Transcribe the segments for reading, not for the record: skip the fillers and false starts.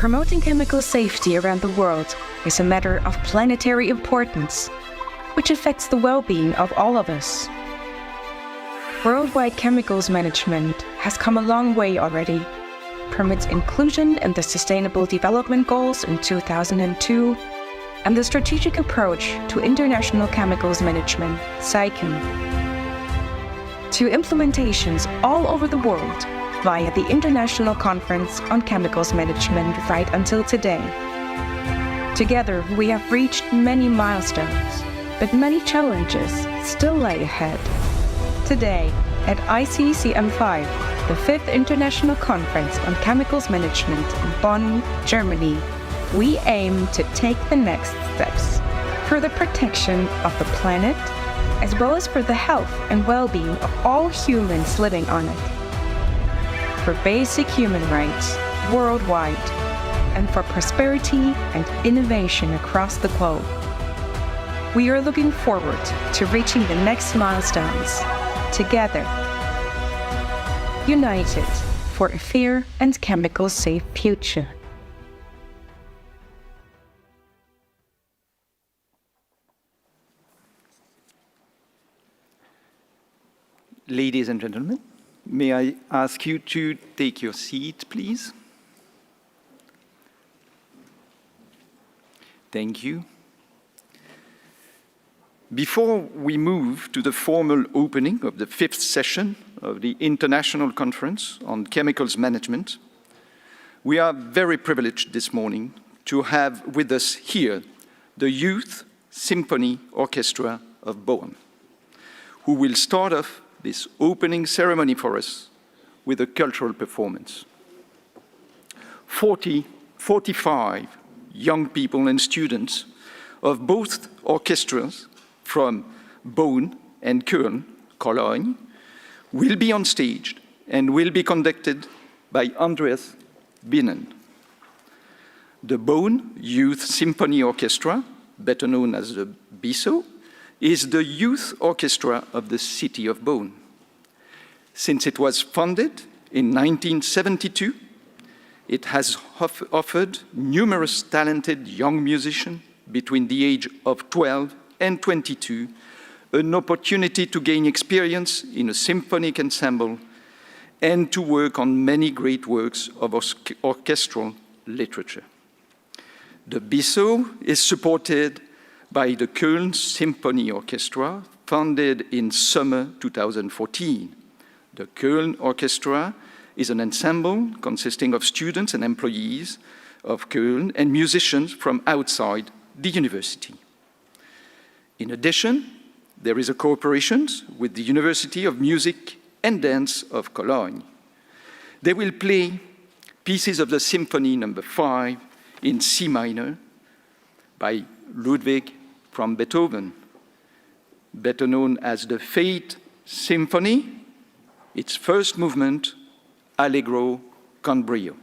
Promoting chemical safety around the world is a matter of planetary importance, which affects the well-being of all of us. Worldwide chemicals management has come a long way already, from its inclusion in the Sustainable Development Goals in 2002 and the Strategic Approach to International Chemicals Management, SAICM, to implementations all over the world via the International Conference on Chemicals Management right until today. Together, we have reached many milestones, but many challenges still lie ahead. Today, at ICCM5, the 5th International Conference on Chemicals Management in Bonn, Germany, we aim to take the next steps for the protection of the planet, as well as for the health and well-being of all humans living on it, for basic human rights worldwide, and for prosperity and innovation across the globe. We are looking forward to reaching the next milestones together, united for a fair and chemical-safe future. Ladies and gentlemen, may I ask you to take your seat, please? Thank you. Before we move to the formal opening of the 5th session of the International Conference on Chemicals Management, we are very privileged this morning to have with us here the Youth Symphony Orchestra of Bonn, who will start off this opening ceremony for us with a cultural performance. 45 young people and students of both orchestras from Bonn and Köln, Cologne, will be on stage and will be conducted by Andreas Bienen. The Bonn Youth Symphony Orchestra, better known as the BISO, is the youth orchestra of the city of Bonn. Since it was founded in 1972, it has offered numerous talented young musicians between the age of 12 and 22 an opportunity to gain experience in a symphonic ensemble and to work on many great works of orchestral literature. The BISO is supported by the Köln Symphony Orchestra, founded in summer 2014. The Köln Orchestra is an ensemble consisting of students and employees of Köln and musicians from outside the university. In addition, there is a cooperation with the University of Music and Dance of Cologne. They will play pieces of the Symphony No. 5 in C minor by Ludwig van Beethoven, better known as the Fate Symphony, its first movement, Allegro con brio.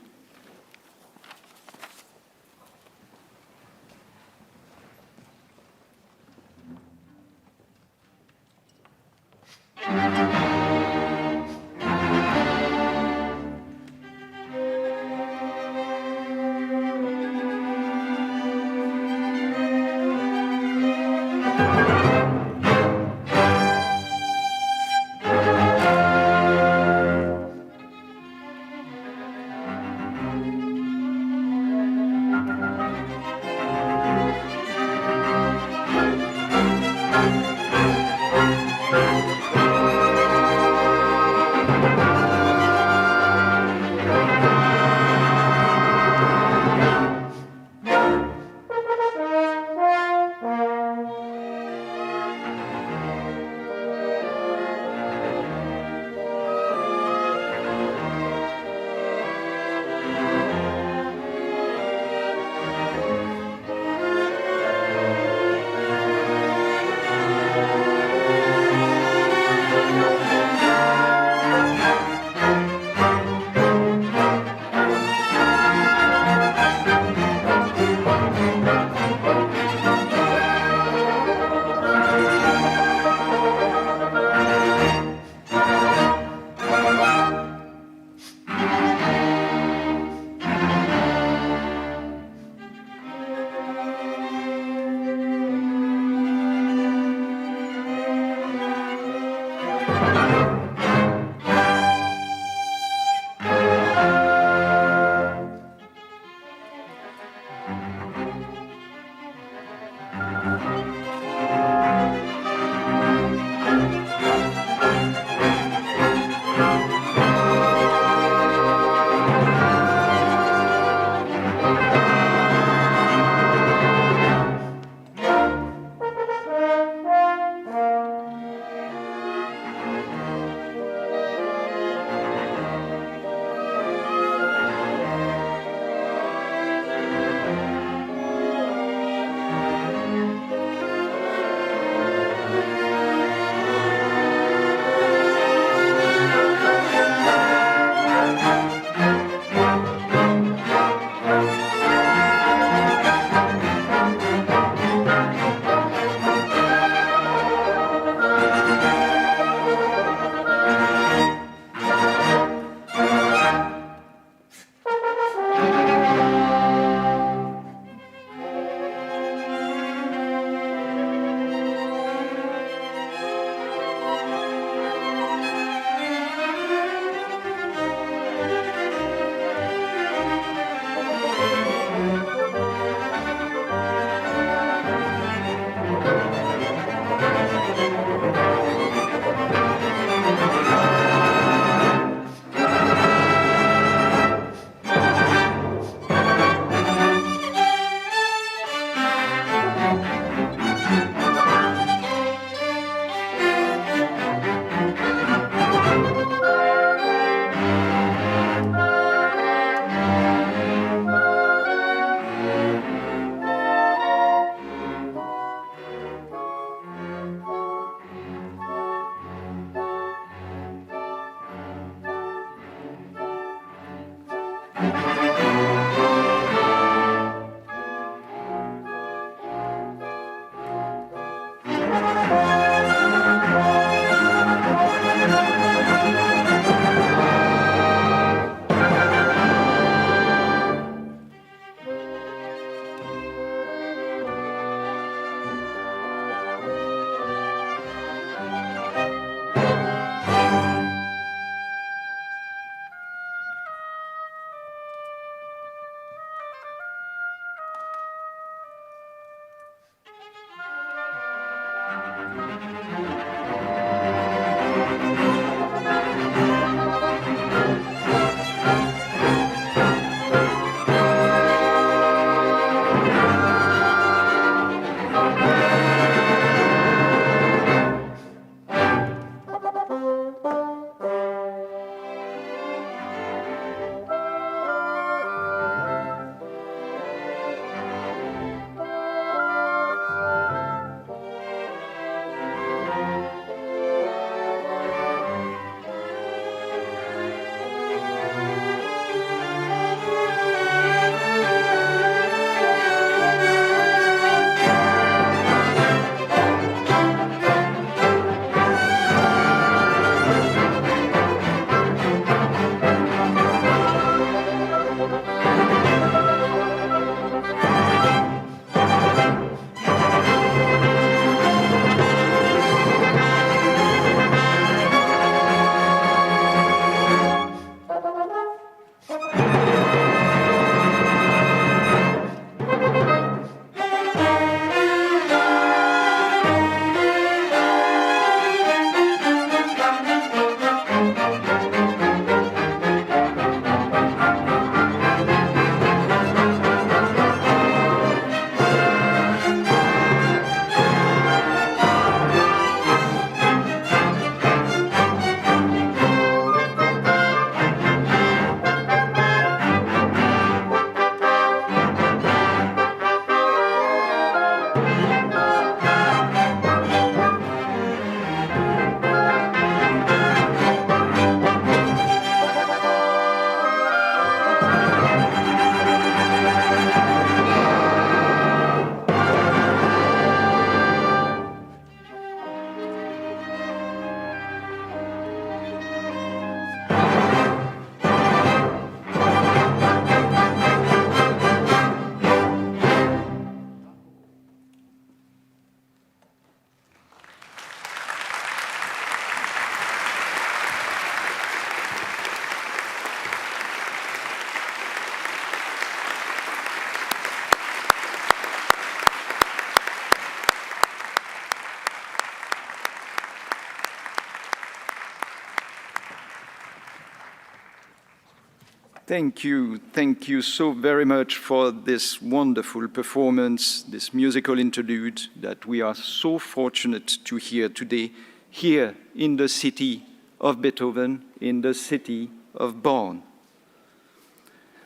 Thank you so very much for this wonderful performance, this musical interlude that we are so fortunate to hear today, here in the city of Beethoven, in the city of Bonn.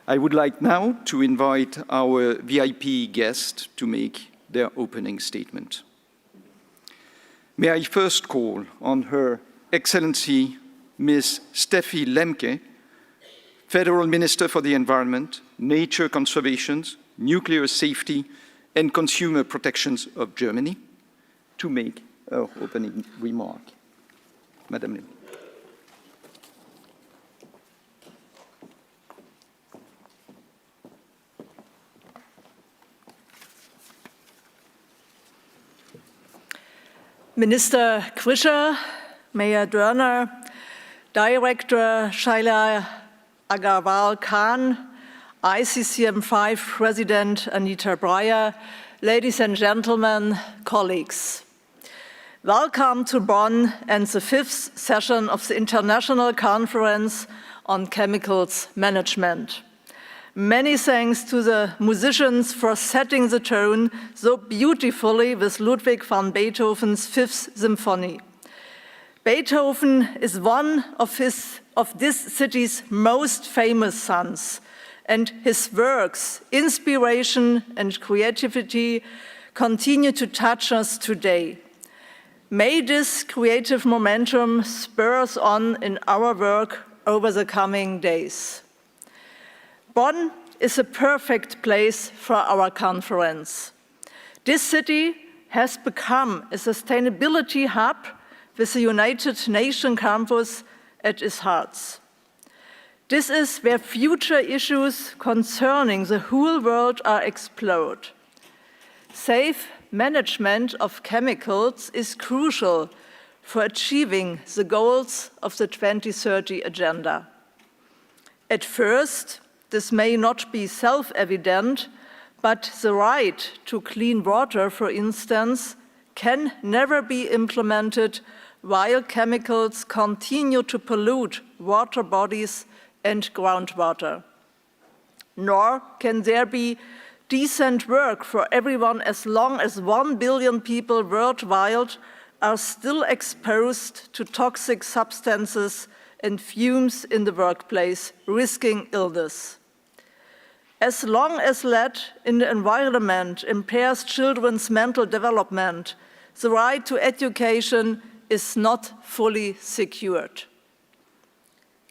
I would like now to invite our VIP guest to make their opening statement. May I first call on Her Excellency Ms. Steffi Lemke, Federal Minister for the Environment, Nature Conservation, Nuclear Safety and Consumer Protections of Germany, to make her opening remark. Madame Lemke. Minister Quischer, Mayor Dörner, Director Shaila Agarwal Khan, ICCM5 President Anita Breyer, ladies and gentlemen, colleagues. Welcome to Bonn and the 5th session of the International Conference on Chemicals Management. Many thanks to the musicians for setting the tone so beautifully with Ludwig van Beethoven's 5th Symphony. Beethoven is one of this city's most famous sons, and his works, inspiration and creativity continue to touch us today. May this creative momentum spur us on in our work over the coming days. Bonn is a perfect place for our conference. This city has become a sustainability hub with the United Nations campus at its heart. This is where future issues concerning the whole world are explored. Safe management of chemicals is crucial for achieving the goals of the 2030 Agenda. At first, this may not be self-evident, but the right to clean water, for instance, can never be implemented while chemicals continue to pollute water bodies and groundwater. Nor can there be decent work for everyone as long as 1 billion people worldwide are still exposed to toxic substances and fumes in the workplace, risking illness. As long as lead in the environment impairs children's mental development, the right to education is not fully secured.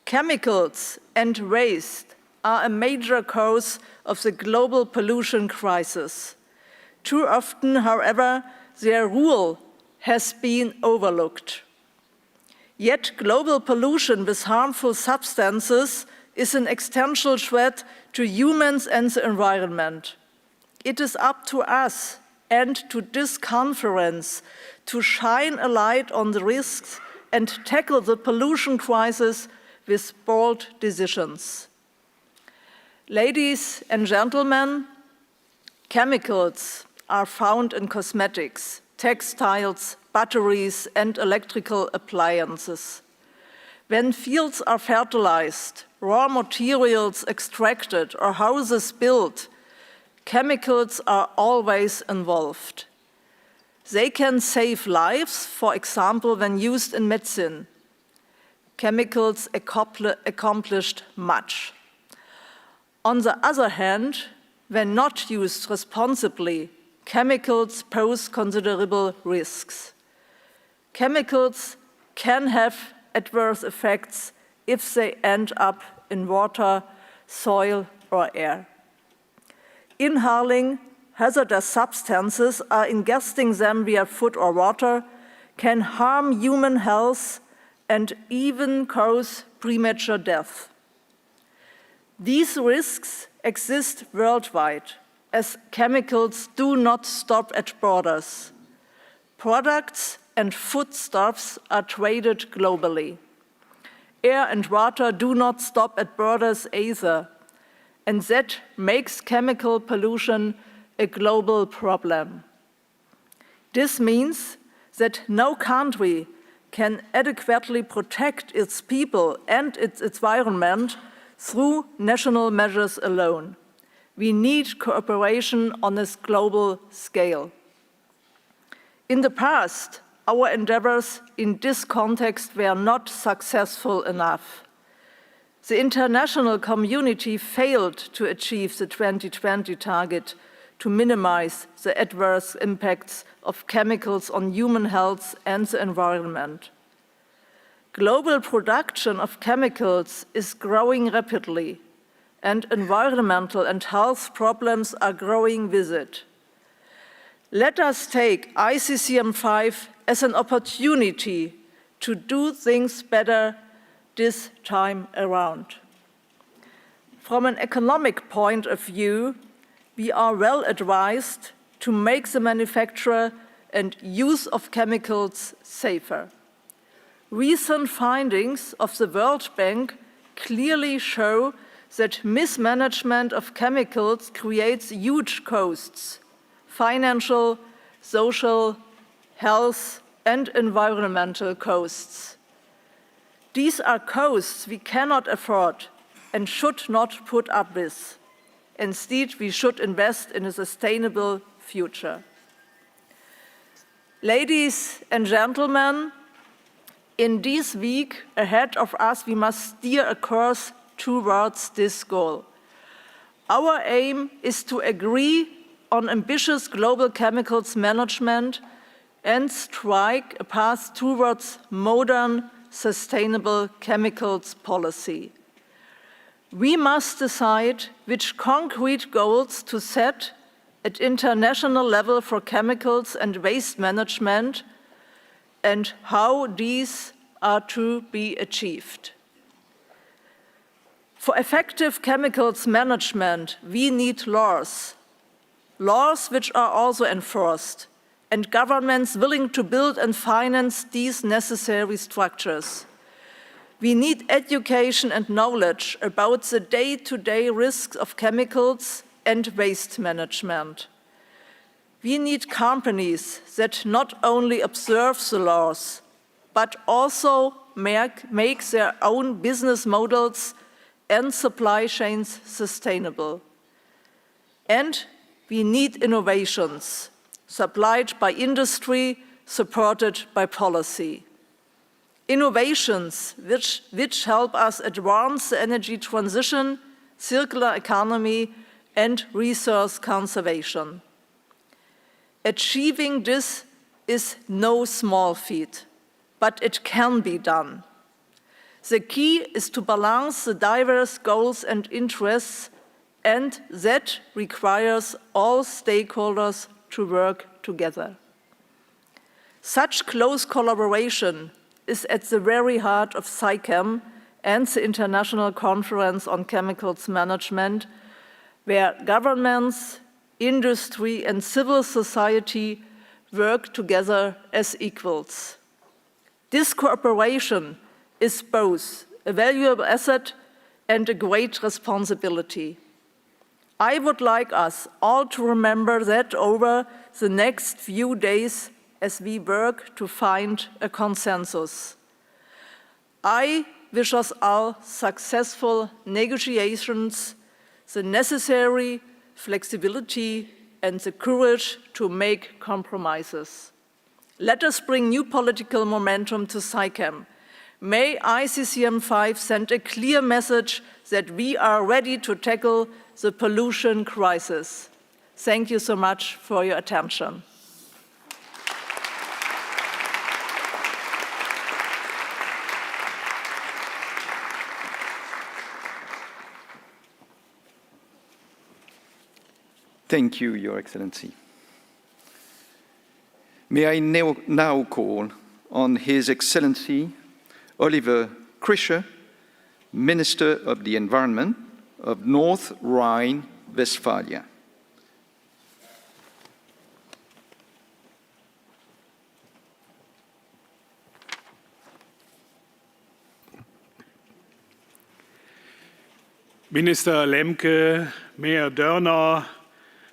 Chemicals and waste are a major cause of the global pollution crisis. Too often, however, their role has been overlooked. Yet global pollution with harmful substances is an existential threat to humans and the environment. It is up to us and to this conference to shine a light on the risks and tackle the pollution crisis with bold decisions. Ladies and gentlemen, chemicals are found in cosmetics, textiles, batteries, and electrical appliances. When fields are fertilized, raw materials extracted, or houses built, chemicals are always involved. They can save lives, for example, when used in medicine. Chemicals accomplished much. On the other hand, when not used responsibly, chemicals pose considerable risks. Chemicals can have adverse effects if they end up in water, soil, or air. Inhaling hazardous substances or ingesting them via food or water can harm human health and even cause premature death. These risks exist worldwide, as chemicals do not stop at borders. Products and foodstuffs are traded globally. Air and water do not stop at borders either, and that makes chemical pollution a global problem. This means that no country can adequately protect its people and its environment through national measures alone. We need cooperation on a global scale. In the past, our endeavors in this context were not successful enough. The international community failed to achieve the 2020 target to minimize the adverse impacts of chemicals on human health and the environment. Global production of chemicals is growing rapidly, and environmental and health problems are growing with it. Let us take ICCM5 as an opportunity to do things better this time around. From an economic point of view, we are well advised to make the manufacture and use of chemicals safer. Recent findings of the World Bank clearly show that mismanagement of chemicals creates huge costs: financial, social, health, and environmental costs. These are costs we cannot afford and should not put up with. Instead, we should invest in a sustainable future. Ladies and gentlemen, in this week ahead of us, we must steer a course towards this goal. Our aim is to agree on ambitious global chemicals management and strike a path towards modern, sustainable chemicals policy. We must decide which concrete goals to set at international level for chemicals and waste management and how these are to be achieved. For effective chemicals management, we need laws which are also enforced, and governments willing to build and finance these necessary structures. We need education and knowledge about the day-to-day risks of chemicals and waste management. We need companies that not only observe the laws, but also make their own business models and supply chains sustainable. And we need innovations supplied by industry, supported by policy. Innovations which help us advance the energy transition, circular economy, and resource conservation. Achieving this is no small feat, but it can be done. The key is to balance the diverse goals and interests, and that requires all stakeholders to work together. Such close collaboration is at the very heart of SAICHEM and the International Conference on Chemicals Management, where governments, industry, and civil society work together as equals. This cooperation is both a valuable asset and a great responsibility. I would like us all to remember that over the next few days as we work to find a consensus. I wish us all successful negotiations, the necessary flexibility, and the courage to make compromises. Let us bring new political momentum to SAICHEM. May ICCM5 send a clear message that we are ready to tackle the pollution crisis. Thank you so much for your attention. Thank you, Your Excellency. May I now call on His Excellency Oliver Krischer, Minister of the Environment of North Rhine-Westphalia. Minister Lemke, Mayor Dörner,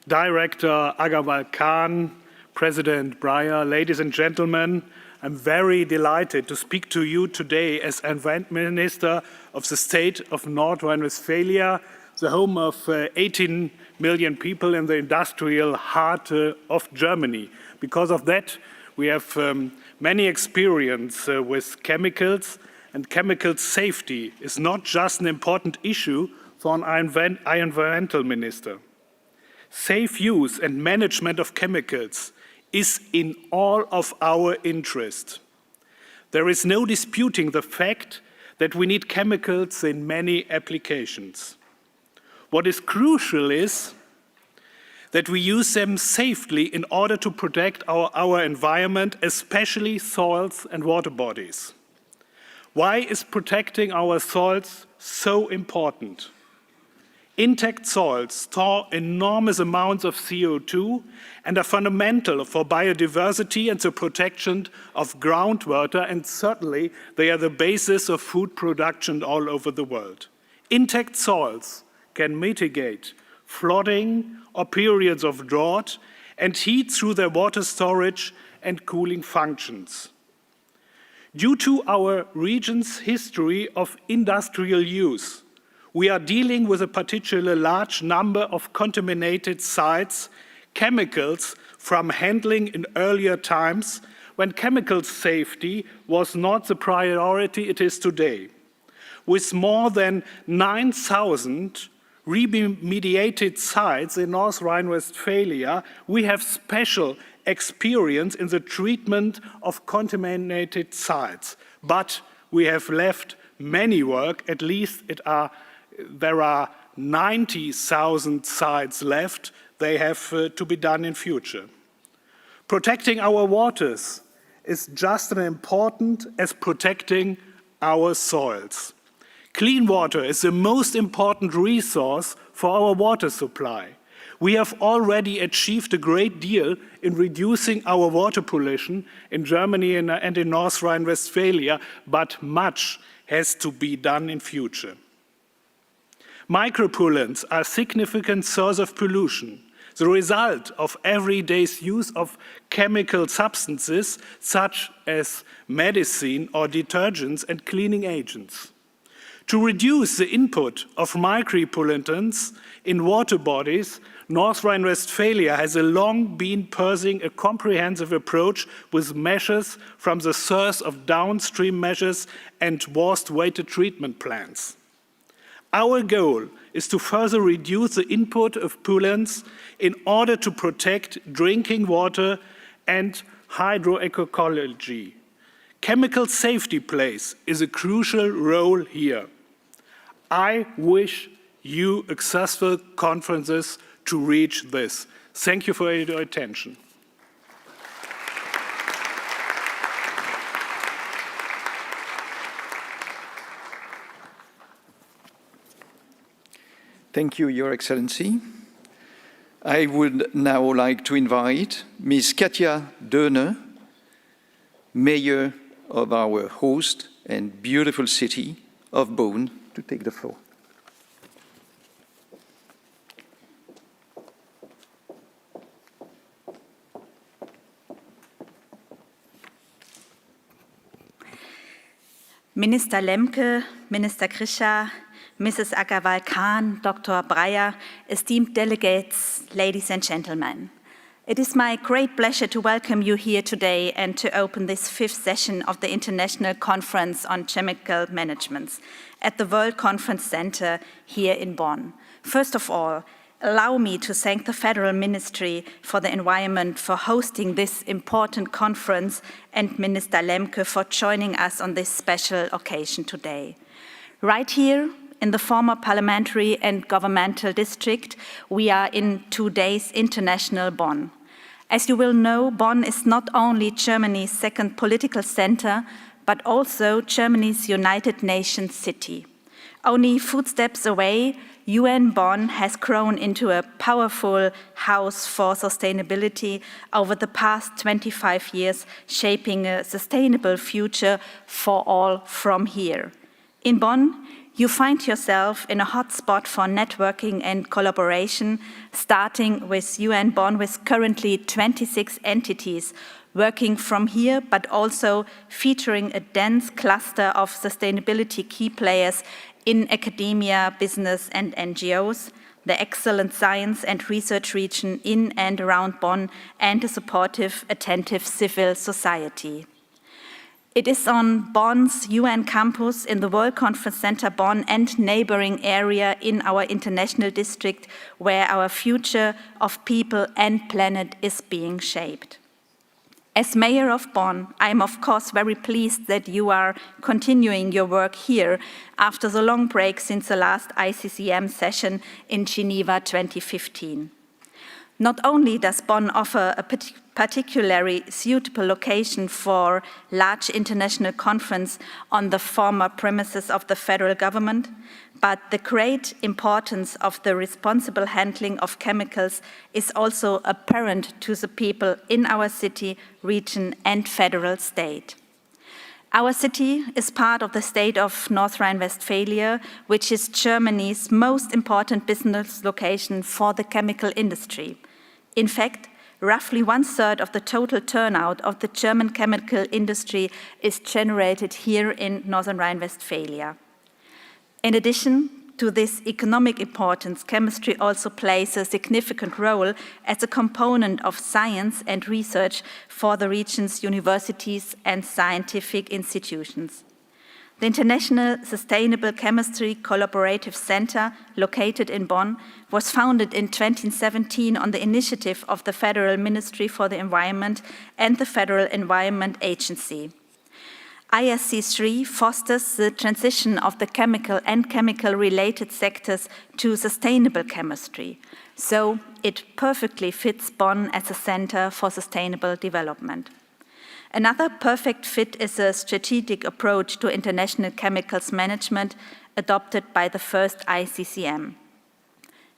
Director Agarwal Khan, President Breyer, ladies and gentlemen, I'm very delighted to speak to you today as Environment Minister of the state of North Rhine-Westphalia, the home of 18 million people in the industrial heart of Germany. Because of that, we have many experience with chemicals, and chemical safety is not just an important issue for an environmental minister. Safe use and management of chemicals is in all of our interest. There is no disputing the fact that we need chemicals in many applications. What is crucial is that we use them safely in order to protect our environment, especially soils and water bodies. Why is protecting our soils so important? Intact soils store enormous amounts of CO2 and are fundamental for biodiversity and the protection of groundwater, and certainly they are the basis of food production all over the world. Intact soils can mitigate flooding or periods of drought and heat through their water storage and cooling functions. Due to our region's history of industrial use, we are dealing with a particularly large number of contaminated sites, chemicals from handling in earlier times when chemical safety was not the priority it is today. With more than 9,000 remediated sites in North Rhine-Westphalia, we have special experience in the treatment of contaminated sites. But we have left many work, at least there are 90,000 sites left. They have to be done in future. Protecting our waters is just as important as protecting our soils. Clean water is the most important resource for our water supply. We have already achieved a great deal in reducing our water pollution in Germany and in North Rhine-Westphalia, but much has to be done in future. Micropollutants are a significant source of pollution, the result of everyday use of chemical substances such as medicine or detergents and cleaning agents. To reduce the input of micropollutants in water bodies, North Rhine-Westphalia has long been pursuing a comprehensive approach with measures from the source of downstream measures and waste treatment plants. Our goal is to further reduce the input of pollutants in order to protect drinking water and hydroecology. Chemical safety plays a crucial role here. I wish you successful conferences to reach this. Thank you for your attention. Thank you, Your Excellency. I would now like to invite Ms. Katja Döhne, Mayor of our host and beautiful city of Bonn, to take the floor. Minister Lemke, Minister Krischer, Mrs. Agarwal-Khan, Dr. Breyer, esteemed delegates, ladies and gentlemen. It is my great pleasure to welcome you here today and to open this 5th session of the International Conference on Chemical Management at the World Conference Center here in Bonn. First of all, allow me to thank the Federal Ministry for the Environment for hosting this important conference and Minister Lemke for joining us on this special occasion today. Right here in the former parliamentary and governmental district, we are in today's international Bonn. As you will know, Bonn is not only Germany's second political center, but also Germany's United Nations city. Only footsteps away, UN Bonn has grown into a powerful house for sustainability over the past 25 years, shaping a sustainable future for all from here. In Bonn, You find yourself in a hotspot for networking and collaboration, starting with UN Bonn with currently 26 entities working from here, but also featuring a dense cluster of sustainability key players in academia, business, and NGOs, the excellent science and research region in and around Bonn, and a supportive, attentive civil society. It is on Bonn's UN campus in the World Conference Center Bonn and neighboring area in our international district where our future of people and planet is being shaped. As Mayor of Bonn, I am of course very pleased that you are continuing your work here after the long break since the last ICCM session in Geneva 2015. Not only does Bonn offer a particularly suitable location for large international conference on the former premises of the federal government, but the great importance of the responsible handling of chemicals is also apparent to the people in our city, region, and federal state. Our city is part of the state of North Rhine-Westphalia, which is Germany's most important business location for the chemical industry. In fact, roughly 1/3 of the total turnout of the German chemical industry is generated here in Northern Rhine-Westphalia. In addition to this economic importance, chemistry also plays a significant role as a component of science and research for the region's universities and scientific institutions. The International Sustainable Chemistry Collaborative Center, located in Bonn, was founded in 2017 on the initiative of the Federal Ministry for the Environment and the Federal Environment Agency. ISC3 fosters the transition of the chemical and chemical-related sectors to sustainable chemistry, so it perfectly fits Bonn as a center for sustainable development. Another perfect fit is a strategic approach to international chemicals management adopted by the first ICCM.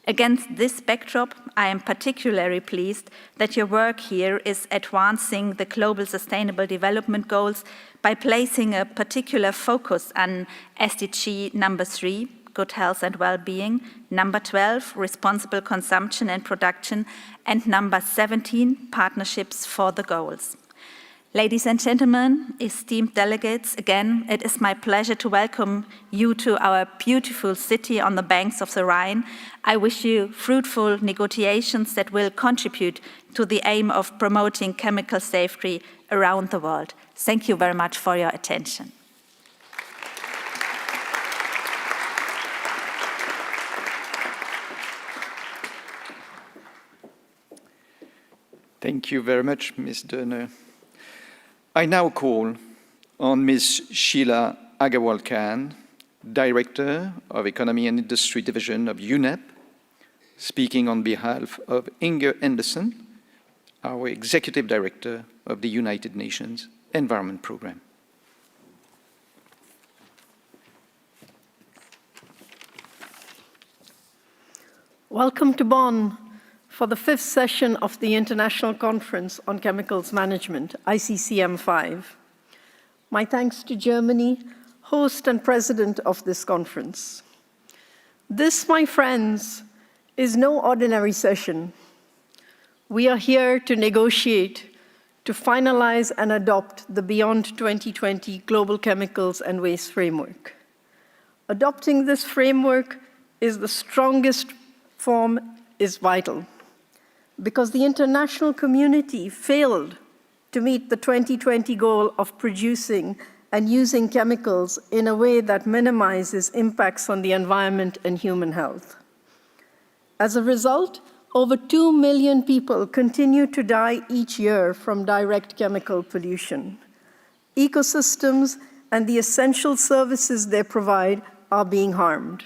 Against this backdrop, I am particularly pleased that your work here is advancing the Global Sustainable Development Goals by placing a particular focus on SDG number 3, good health and well-being, number 12, responsible consumption and production, and number 17, partnerships for the goals. Ladies and gentlemen, esteemed delegates, again, it is my pleasure to welcome you to our beautiful city on the banks of the Rhine. I wish you fruitful negotiations that will contribute to the aim of promoting chemical safety around the world. Thank you very much for your attention. Thank you very much, Ms. Dörner. I now call on Ms. Sheila Agarwal-Khan, Director of Economy and Industry Division of UNEP, speaking on behalf of Inger Anderson, our Executive Director of the United Nations Environment Programme. Welcome to Bonn for the 5th session of the International Conference on Chemicals Management, ICCM 5. My thanks to Germany, host and president of this conference. This, my friends, is no ordinary session. We are here to negotiate, to finalize and adopt the Beyond 2020 Global Chemicals and Waste Framework. Adopting this framework is the strongest form is vital, because the international community failed to meet the 2020 goal of producing and using chemicals in a way that minimizes impacts on the environment and human health. As a result, over 2 million people continue to die each year from direct chemical pollution. Ecosystems and the essential services they provide are being harmed.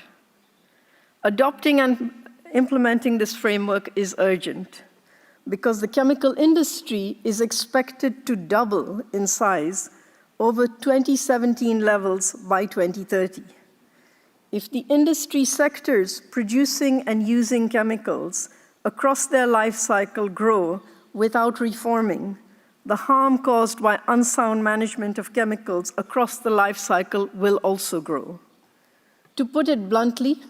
Adopting and implementing this framework is urgent because the chemical industry is expected to double in size over 2017 levels by 2030. If the industry sectors producing and using chemicals across their life cycle grow without reforming, the harm caused by unsound management of chemicals across the life cycle will also grow. To put it bluntly,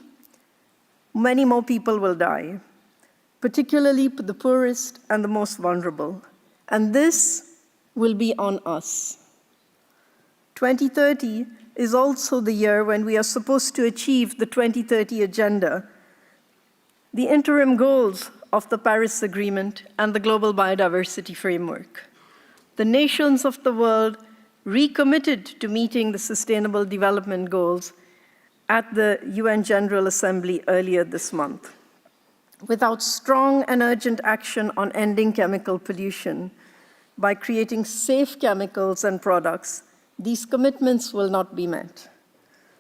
many more people will die, particularly the poorest and the most vulnerable. And this will be on us. 2030 is also the year when we are supposed to achieve the 2030 Agenda, the interim goals of the Paris Agreement and the Global Biodiversity Framework. The nations of the world recommitted to meeting the Sustainable Development Goals at the UN General Assembly earlier this month. Without strong and urgent action on ending chemical pollution by creating safe chemicals and products, these commitments will not be met.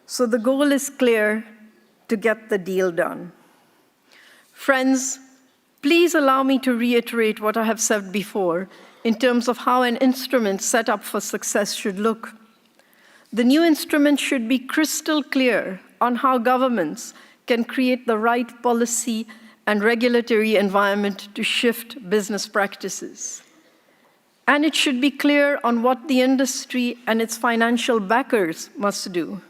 So the goal is clear: to get the deal done. Friends, please allow me to reiterate what I have said before in terms of how an instrument set up for success should look. The new instrument should be crystal clear on how governments can create the right policy and regulatory environment to shift business practices. And it should be clear on what the industry and its financial backers must do.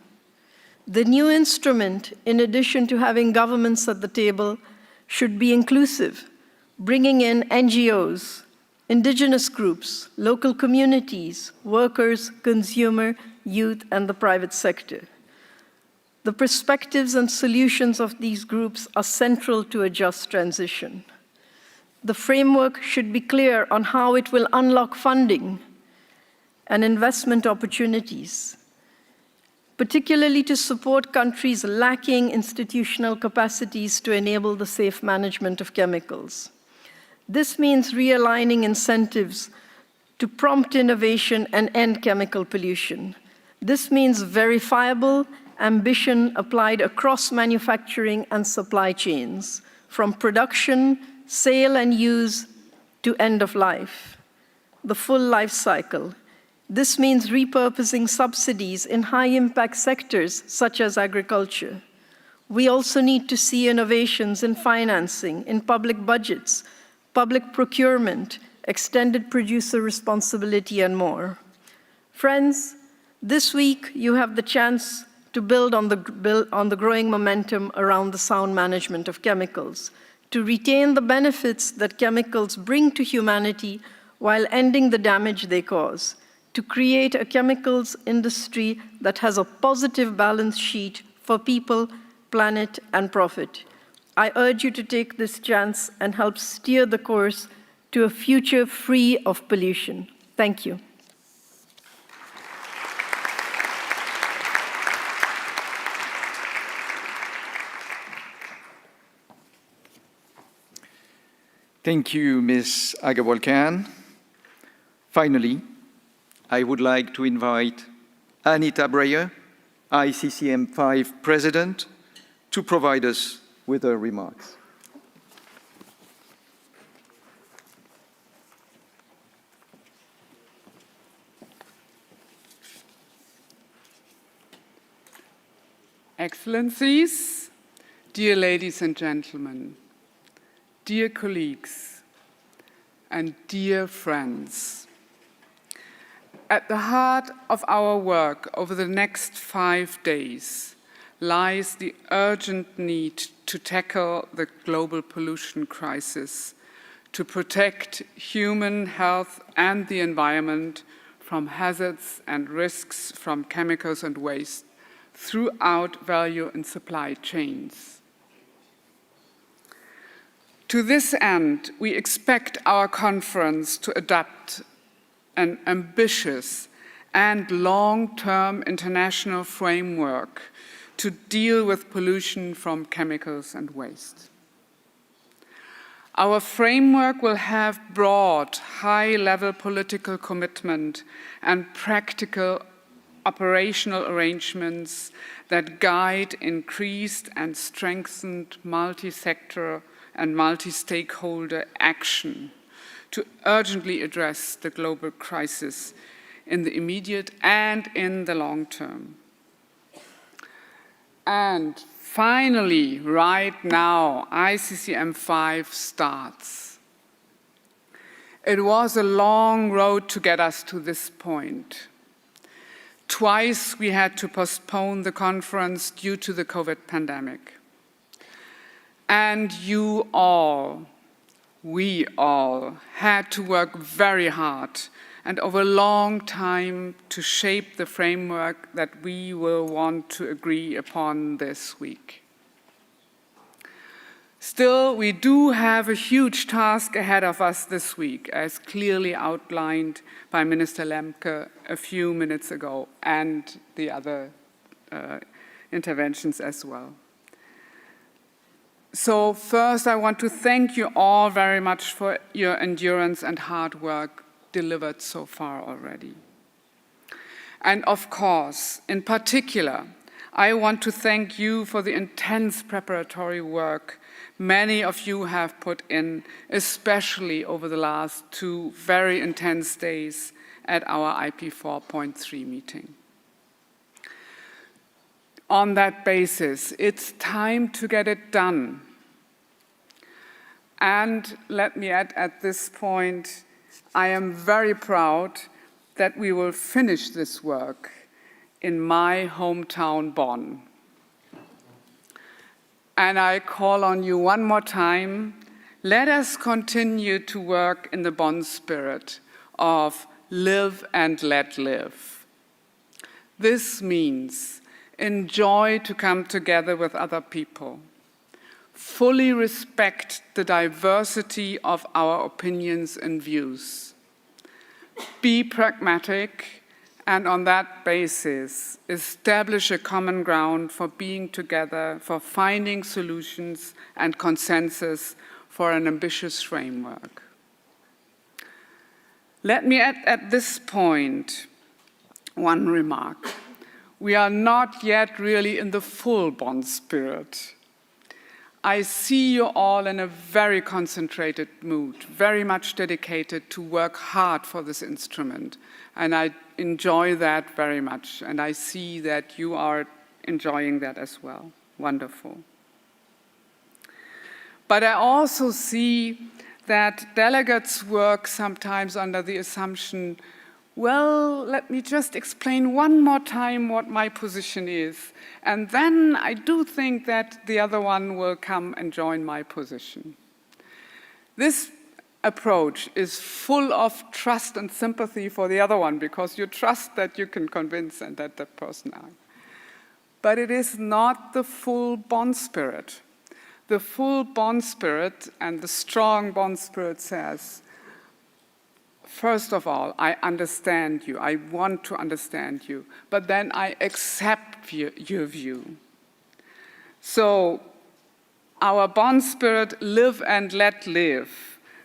The new instrument, in addition to having governments at the table, should be inclusive, bringing in NGOs, indigenous groups, local communities, workers, consumer, youth, and the private sector. The perspectives and solutions of these groups are central to a just transition. The framework should be clear on how it will unlock funding and investment opportunities, particularly to support countries lacking institutional capacities to enable the safe management of chemicals. This means realigning incentives to prompt innovation and end chemical pollution. This means verifiable ambition applied across manufacturing and supply chains, from production, sale and use to end of life, the full life cycle. This means repurposing subsidies in high-impact sectors such as agriculture. We also need to see innovations in financing, in public budgets, public procurement, extended producer responsibility, and more. Friends, this week you have the chance to build on the growing momentum around the sound management of chemicals, to retain the benefits that chemicals bring to humanity while ending the damage they cause, to create a chemicals industry that has a positive balance sheet for people, planet, and profit. I urge you to take this chance and help steer the course to a future free of pollution. Thank you. Thank you, Ms. Agarwal Khan. Finally, I would like to invite Anita Breyer, ICCM5 President, to provide us with her remarks. Excellencies, dear ladies and gentlemen, dear colleagues, and dear friends, at the heart of our work over the next 5 days lies the urgent need to tackle the global pollution crisis, to protect human health and the environment from hazards and risks from chemicals and waste throughout value and supply chains. To this end, we expect our conference to adopt an ambitious and long-term international framework to deal with pollution from chemicals and waste. Our framework will have broad, high-level political commitment and practical operational arrangements that guide increased and strengthened multi-sector and multi-stakeholder action to urgently address the global crisis in the immediate and in the long term. And finally, right now, ICCM5 starts. It was a long road to get us to this point. Twice we had to postpone the conference due to the COVID pandemic. And you all, we all, had to work very hard and over a long time to shape the framework that we will want to agree upon this week. Still, we do have a huge task ahead of us this week, as clearly outlined by Minister Lemke a few minutes ago, and the other interventions as well. So first, I want to thank you all very much for your endurance and hard work delivered so far already. And of course, in particular, I want to thank you for the intense preparatory work many of you have put in, especially over the last 2 very intense days at our IP 4.3 meeting. On that basis, it's time to get it done. And let me add at this point, I am very proud that we will finish this work in my hometown, Bonn. And I call on you one more time, let us continue to work in the Bonn spirit of live and let live. This means enjoy to come together with other people, fully respect the diversity of our opinions and views, be pragmatic, and on that basis, establish a common ground for being together, for finding solutions and consensus for an ambitious framework. Let me add at this point one remark. We are not yet really in the full Bonn spirit. I see you all in a very concentrated mood, very much dedicated to work hard for this instrument. And I enjoy that very much. And I see that you are enjoying that as well. Wonderful. But I also see that delegates work sometimes under the assumption, well, let me just explain one more time what my position is. And then I do think that the other one will come and join my position. This approach is full of trust and sympathy for the other one because you trust that you can convince and that the person are. But it is not the full Bonn spirit. The full Bonn spirit and the strong Bonn spirit says, first of all, I understand you, I want to understand you, but then I accept your view. So our Bonn spirit, live and let live,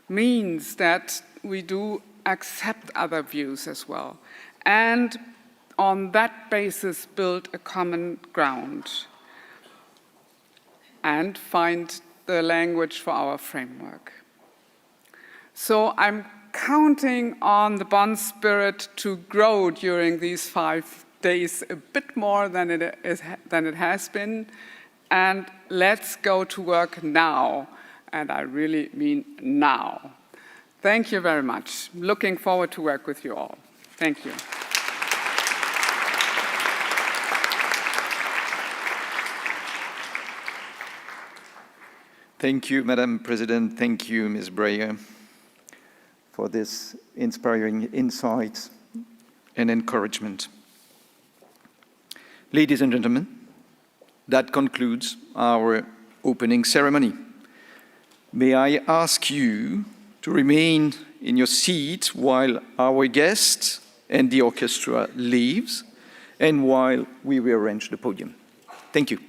means that we do accept other views as well, and on that basis build a common ground and find the language for our framework. So I'm counting on the Bonn spirit to grow during these 5 days a bit more than it has been, and let's go to work now. And I really mean now. Thank you very much. Looking forward to work with you all. Thank you. Thank you, Madam President. Thank you, Ms. Breyer, for this inspiring insights and encouragement. Ladies and gentlemen, that concludes our opening ceremony. May I ask you to remain in your seats while our guests and the orchestra leaves and while we rearrange the podium. Thank you.